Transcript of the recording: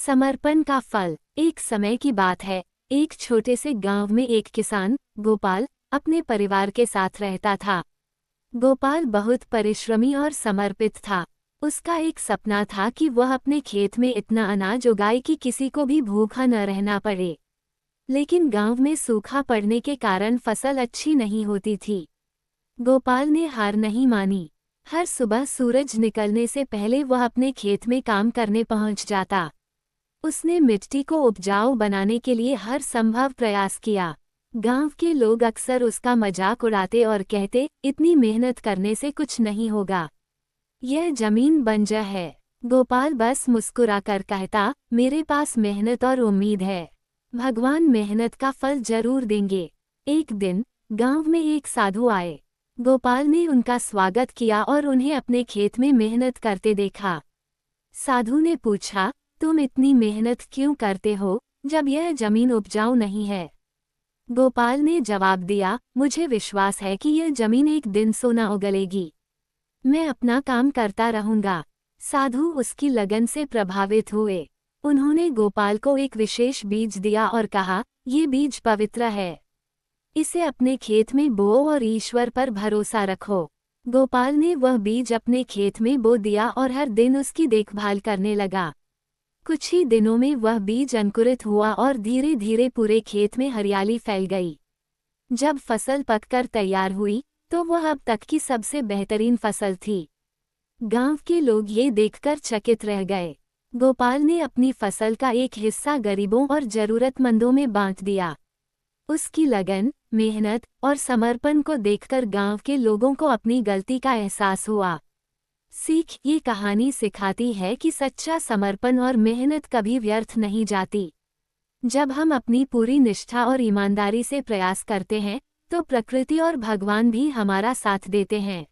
समर्पण का फल। एक समय की बात है, एक छोटे से गांव में एक किसान गोपाल अपने परिवार के साथ रहता था। गोपाल बहुत परिश्रमी और समर्पित था। उसका एक सपना था कि वह अपने खेत में इतना अनाज उगाए कि किसी को भी भूखा न रहना पड़े। लेकिन गांव में सूखा पड़ने के कारण फसल अच्छी नहीं होती थी। गोपाल ने हार नहीं मानी। हर सुबह सूरज निकलने से पहले वह अपने खेत में काम करने पहुंच जाता। उसने मिट्टी को उपजाऊ बनाने के लिए हर संभव प्रयास किया। गांव के लोग अक्सर उसका मजाक उड़ाते और कहते, इतनी मेहनत करने से कुछ नहीं होगा, यह जमीन बंजर है। गोपाल बस मुस्कुराकर कहता, मेरे पास मेहनत और उम्मीद है, भगवान मेहनत का फल जरूर देंगे। एक दिन गांव में एक साधु आए। गोपाल ने उनका स्वागत किया और उन्हें अपने खेत में मेहनत करते देखा। साधु ने पूछा, तुम इतनी मेहनत क्यों करते हो जब यह जमीन उपजाऊ नहीं है? गोपाल ने जवाब दिया, मुझे विश्वास है कि यह जमीन एक दिन सोना उगलेगी। मैं अपना काम करता रहूंगा। साधु उसकी लगन से प्रभावित हुए। उन्होंने गोपाल को एक विशेष बीज दिया और कहा, ये बीज पवित्र है, इसे अपने खेत में बोओ और ईश्वर पर भरोसा रखो। गोपाल ने वह बीज अपने खेत में बो दिया और हर दिन उसकी देखभाल करने लगा। कुछ ही दिनों में वह बीज अंकुरित हुआ और धीरे धीरे पूरे खेत में हरियाली फैल गई। जब फसल पककर तैयार हुई तो वह अब तक की सबसे बेहतरीन फसल थी। गांव के लोग ये देखकर चकित रह गए। गोपाल ने अपनी फसल का एक हिस्सा गरीबों और जरूरतमंदों में बांट दिया। उसकी लगन, मेहनत और समर्पण को देखकर गांव के लोगों को अपनी गलती का एहसास हुआ। सीख, ये कहानी सिखाती है कि सच्चा समर्पण और मेहनत कभी व्यर्थ नहीं जाती। जब हम अपनी पूरी निष्ठा और ईमानदारी से प्रयास करते हैं तो प्रकृति और भगवान भी हमारा साथ देते हैं।